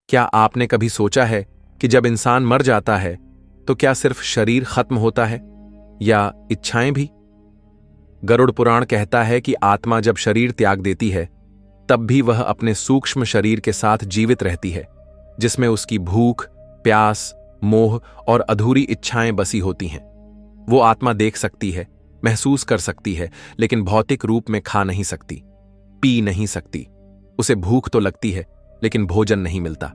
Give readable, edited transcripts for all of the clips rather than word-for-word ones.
क्या आपने कभी सोचा है कि जब इंसान मर जाता है तो क्या सिर्फ शरीर खत्म होता है या इच्छाएं भी? गरुड़ पुराण कहता है कि आत्मा जब शरीर त्याग देती है तब भी वह अपने सूक्ष्म शरीर के साथ जीवित रहती है, जिसमें उसकी भूख, प्यास, मोह और अधूरी इच्छाएं बसी होती हैं। वो आत्मा देख सकती है, महसूस कर सकती है, लेकिन भौतिक रूप में खा नहीं सकती, पी नहीं सकती। उसे भूख तो लगती है लेकिन भोजन नहीं मिलता।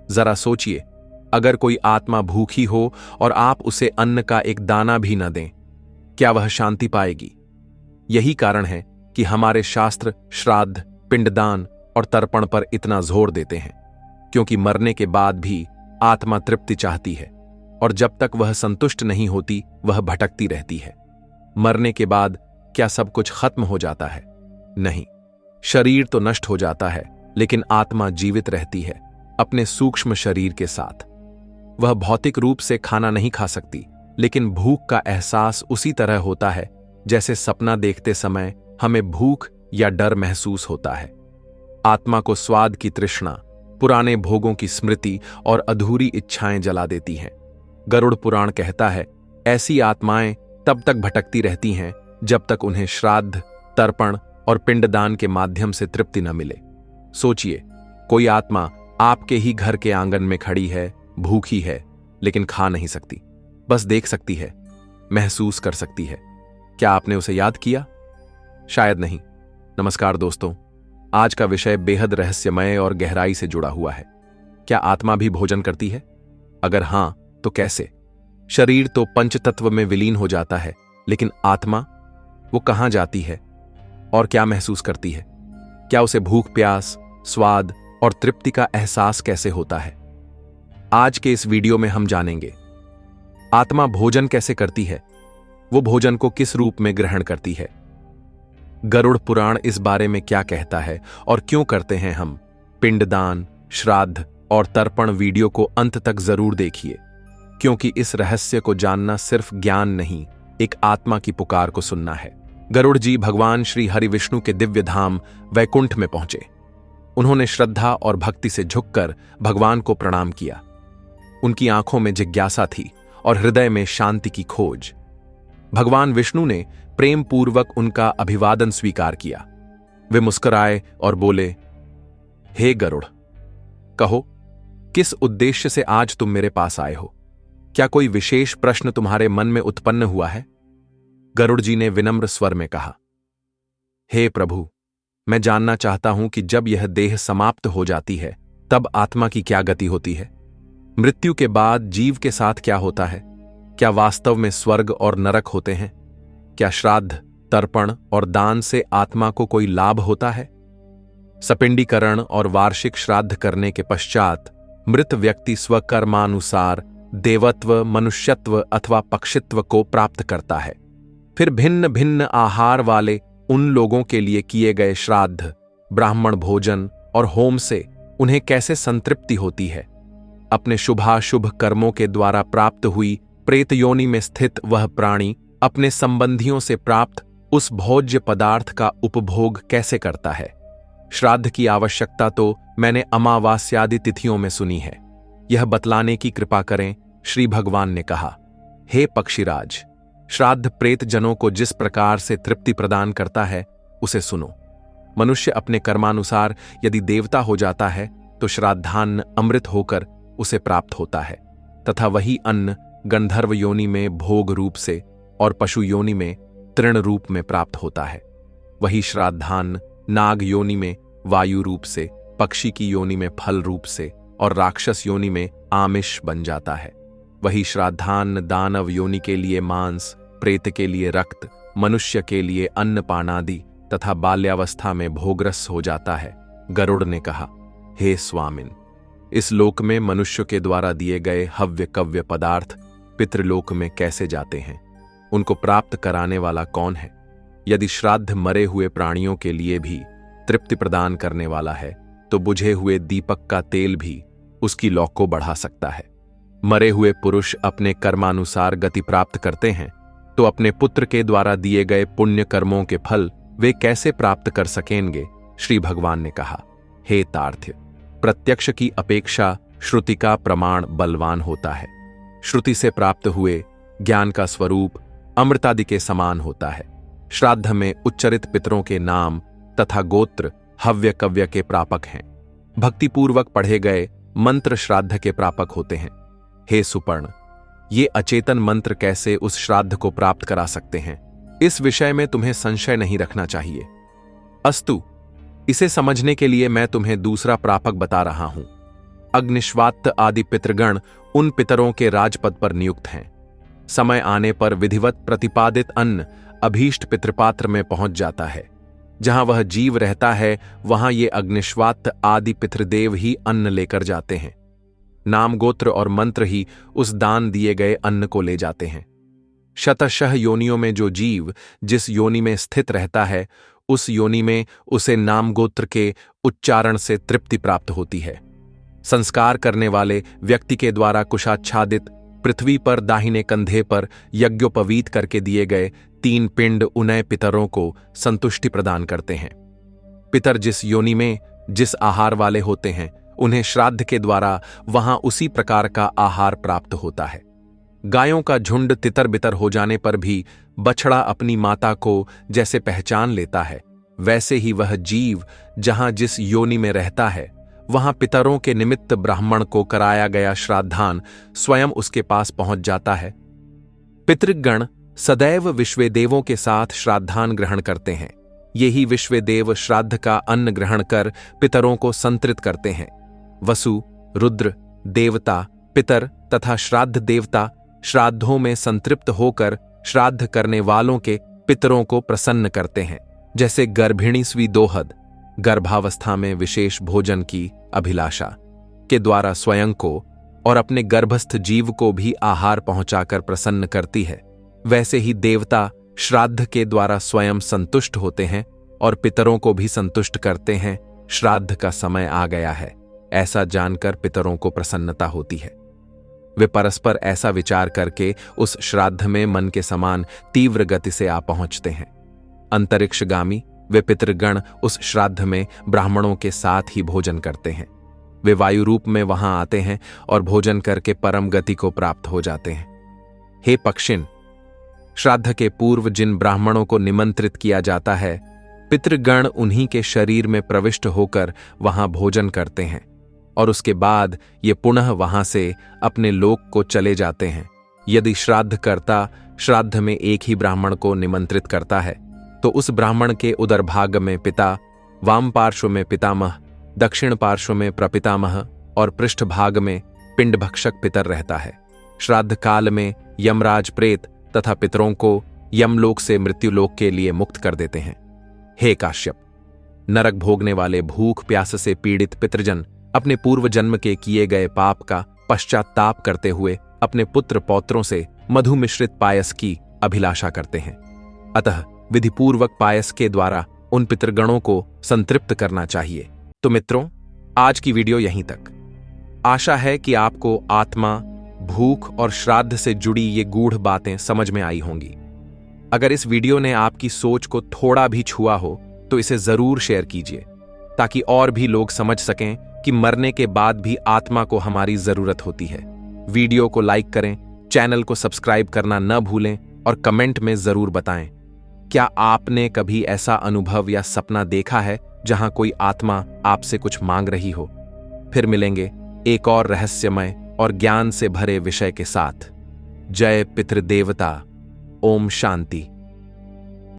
जरा सोचिए, अगर कोई आत्मा भूखी हो और आप उसे अन्न का एक दाना भी न दें, क्या वह शांति पाएगी? यही कारण है कि हमारे शास्त्र श्राद्ध, पिंडदान और तर्पण पर इतना जोर देते हैं, क्योंकि मरने के बाद भी आत्मा तृप्ति चाहती है और जब तक वह संतुष्ट नहीं होती वह भटकती रहती है। मरने के बाद क्या सब कुछ खत्म हो जाता है? नहीं, शरीर तो नष्ट हो जाता है लेकिन आत्मा जीवित रहती है अपने सूक्ष्म शरीर के साथ। वह भौतिक रूप से खाना नहीं खा सकती, लेकिन भूख का एहसास उसी तरह होता है जैसे सपना देखते समय हमें भूख या डर महसूस होता है। आत्मा को स्वाद की तृष्णा, पुराने भोगों की स्मृति और अधूरी इच्छाएं जला देती हैं। गरुड़ पुराण कहता है, ऐसी आत्माएं तब तक भटकती रहती हैं जब तक उन्हें श्राद्ध, तर्पण और पिंडदान के माध्यम से तृप्ति न मिले। सोचिए, कोई आत्मा आपके ही घर के आंगन में खड़ी है, भूखी है, लेकिन खा नहीं सकती, बस देख सकती है, महसूस कर सकती है। क्या आपने उसे याद किया? शायद नहीं। नमस्कार दोस्तों, आज का विषय बेहद रहस्यमय और गहराई से जुड़ा हुआ है। क्या आत्मा भी भोजन करती है? अगर हां, तो कैसे? शरीर तो पंचतत्व में विलीन हो जाता है, लेकिन आत्मा, वो कहां जाती है और क्या महसूस करती है? क्या उसे भूख, प्यास, स्वाद और तृप्ति का एहसास कैसे होता है? आज के इस वीडियो में हम जानेंगे, आत्मा भोजन कैसे करती है, वो भोजन को किस रूप में ग्रहण करती है, गरुड़ पुराण इस बारे में क्या कहता है और क्यों करते हैं हम पिंडदान, श्राद्ध और तर्पण। वीडियो को अंत तक जरूर देखिए, क्योंकि इस रहस्य को जानना सिर्फ ज्ञान नहीं, एक आत्मा की पुकार को सुनना है। गरुड़ जी भगवान श्री हरि विष्णु के दिव्य धाम वैकुंठ में पहुंचे। उन्होंने श्रद्धा और भक्ति से झुककर भगवान को प्रणाम किया। उनकी आंखों में जिज्ञासा थी और हृदय में शांति की खोज। भगवान विष्णु ने प्रेम पूर्वक उनका अभिवादन स्वीकार किया। वे मुस्कुराए और बोले, हे गरुड़, कहो, किस उद्देश्य से आज तुम मेरे पास आए हो? क्या कोई विशेष प्रश्न तुम्हारे मन में उत्पन्न हुआ है? गरुड़ जी ने विनम्र स्वर में कहा, हे प्रभु, मैं जानना चाहता हूं कि जब यह देह समाप्त हो जाती है तब आत्मा की क्या गति होती है? मृत्यु के बाद जीव के साथ क्या होता है? क्या वास्तव में स्वर्ग और नरक होते हैं? क्या श्राद्ध, तर्पण और दान से आत्मा को कोई लाभ होता है? सपिंडीकरण और वार्षिक श्राद्ध करने के पश्चात मृत व्यक्ति स्वकर्मानुसार देवत्व, मनुष्यत्व अथवा पक्षित्व को प्राप्त करता है। फिर भिन्न भिन्न आहार वाले उन लोगों के लिए किए गए श्राद्ध, ब्राह्मण भोजन और होम से उन्हें कैसे संतृप्ति होती है? अपने शुभाशुभ कर्मों के द्वारा प्राप्त हुई प्रेत योनि में स्थित वह प्राणी अपने संबंधियों से प्राप्त उस भोज्य पदार्थ का उपभोग कैसे करता है? श्राद्ध की आवश्यकता तो मैंने अमावास्यादि तिथियों में सुनी है, यह बतलाने की कृपा करें। श्री भगवान ने कहा, हे पक्षीराज, श्राद्ध प्रेत जनों को जिस प्रकार से तृप्ति प्रदान करता है उसे सुनो। मनुष्य अपने कर्मानुसार यदि देवता हो जाता है तो श्राद्धान्न अमृत होकर उसे प्राप्त होता है, तथा वही अन्न गंधर्व योनि में भोग रूप से और पशु योनि में तृण रूप में प्राप्त होता है। वही श्राद्धान्न नाग योनि में वायु रूप से, पक्षी की योनि में फल रूप से और राक्षस योनि में आमिष बन जाता है। वही श्राद्धान्न दानव योनि के लिए मांस, प्रेत के लिए रक्त, मनुष्य के लिए अन्न पानादि तथा बाल्यावस्था में भोगरस हो जाता है। गरुड़ ने कहा, हे स्वामिन, इस लोक में मनुष्य के द्वारा दिए गए हव्य कव्य पदार्थ पितृलोक में कैसे जाते हैं? उनको प्राप्त कराने वाला कौन है? यदि श्राद्ध मरे हुए प्राणियों के लिए भी तृप्ति प्रदान करने वाला है तो बुझे हुए दीपक का तेल भी उसकी लौ को बढ़ा सकता है। मरे हुए पुरुष अपने कर्मानुसार गति प्राप्त करते हैं तो अपने पुत्र के द्वारा दिए गए पुण्य कर्मों के फल वे कैसे प्राप्त कर सकेंगे? श्री भगवान ने कहा, हे तार्थ्य, प्रत्यक्ष की अपेक्षा श्रुति का प्रमाण बलवान होता है। श्रुति से प्राप्त हुए ज्ञान का स्वरूप अमृतादि के समान होता है। श्राद्ध में उच्चरित पितरों के नाम तथा गोत्र हव्य कव्य के प्रापक हैं। भक्तिपूर्वक पढ़े गए मंत्र श्राद्ध के प्रापक होते हैं। हे सुपर्ण, ये अचेतन मंत्र कैसे उस श्राद्ध को प्राप्त करा सकते हैं, इस विषय में तुम्हें संशय नहीं रखना चाहिए। अस्तु, इसे समझने के लिए मैं तुम्हें दूसरा प्रापक बता रहा हूं। अग्निश्वात्त आदि पितृगण उन पितरों के राजपद पर नियुक्त हैं। समय आने पर विधिवत प्रतिपादित अन्न अभीष्ट पितृपात्र में पहुंच जाता है। जहां वह जीव रहता है वहां ये अग्निश्वात्त आदि पितृदेव ही अन्न लेकर जाते हैं। नाम गोत्र और मंत्र ही उस दान दिए गए अन्न को ले जाते हैं। शतशः योनियों में जो जीव जिस योनि में स्थित रहता है उस योनि में उसे नाम गोत्र के उच्चारण से तृप्ति प्राप्त होती है। संस्कार करने वाले व्यक्ति के द्वारा कुशाच्छादित पृथ्वी पर दाहिने कंधे पर यज्ञोपवीत करके दिए गए 3 पिंड उनय पितरों को संतुष्टि प्रदान करते हैं। पितर जिस योनि में जिस आहार वाले होते हैं उन्हें श्राद्ध के द्वारा वहां उसी प्रकार का आहार प्राप्त होता है। गायों का झुंड तितर बितर हो जाने पर भी बछड़ा अपनी माता को जैसे पहचान लेता है, वैसे ही वह जीव जहां जिस योनि में रहता है वहां पितरों के निमित्त ब्राह्मण को कराया गया श्राद्धान स्वयं उसके पास पहुंच जाता है। पितृगण सदैव विश्वेदेवों के साथ श्राद्धान ग्रहण करते हैं। यही विश्वेदेव श्राद्ध का अन्न ग्रहण कर पितरों को संतृत करते हैं। वसु, रुद्र, देवता, पितर तथा श्राद्ध देवता श्राद्धों में संतृप्त होकर श्राद्ध करने वालों के पितरों को प्रसन्न करते हैं। जैसे गर्भिणी स्वी दोहद गर्भावस्था में विशेष भोजन की अभिलाषा के द्वारा स्वयं को और अपने गर्भस्थ जीव को भी आहार पहुंचाकर प्रसन्न करती है, वैसे ही देवता श्राद्ध के द्वारा स्वयं संतुष्ट होते हैं और पितरों को भी संतुष्ट करते हैं। श्राद्ध का समय आ गया है, ऐसा जानकर पितरों को प्रसन्नता होती है। वे परस्पर ऐसा विचार करके उस श्राद्ध में मन के समान तीव्र गति से आ पहुंचते हैं। अंतरिक्षगामी वे पितृगण उस श्राद्ध में ब्राह्मणों के साथ ही भोजन करते हैं। वे वायु रूप में वहां आते हैं और भोजन करके परम गति को प्राप्त हो जाते हैं। हे पक्षिन, श्राद्ध के पूर्व जिन ब्राह्मणों को निमंत्रित किया जाता है, पितृगण उन्हीं के शरीर में प्रविष्ट होकर वहां भोजन करते हैं और उसके बाद ये पुनः वहां से अपने लोक को चले जाते हैं। यदि श्राद्धकर्ता श्राद्ध में एक ही ब्राह्मण को निमंत्रित करता है तो उस ब्राह्मण के उदर भाग में पिता, वाम पार्श्व में पितामह, दक्षिण पार्श्व में प्रपितामह और पृष्ठ भाग में पिंडभक्षक पितर रहता है। श्राद्ध काल में यमराज प्रेत तथा पितरों को यमलोक से मृत्युलोक के लिए मुक्त कर देते हैं। हे काश्यप, नरक भोगने वाले भूख प्यास से पीड़ित पितृजन अपने पूर्व जन्म के किए गए पाप का पश्चाताप करते हुए अपने पुत्र पौत्रों से मधु मिश्रित पायस की अभिलाषा करते हैं। अतः विधिपूर्वक पायस के द्वारा उन पितृगणों को संतृप्त करना चाहिए। तो मित्रों, आज की वीडियो यहीं तक। आशा है कि आपको आत्मा, भूख और श्राद्ध से जुड़ी ये गूढ़ बातें समझ में आई होंगी। अगर इस वीडियो ने आपकी सोच को थोड़ा भी छुआ हो तो इसे जरूर शेयर कीजिए ताकि और भी लोग समझ सकें कि मरने के बाद भी आत्मा को हमारी जरूरत होती है। वीडियो को लाइक करें, चैनल को सब्सक्राइब करना न भूलें और कमेंट में जरूर बताएं, क्या आपने कभी ऐसा अनुभव या सपना देखा है जहां कोई आत्मा आपसे कुछ मांग रही हो? फिर मिलेंगे एक और रहस्यमय और ज्ञान से भरे विषय के साथ। जय पितृदेवता। ओम शांति।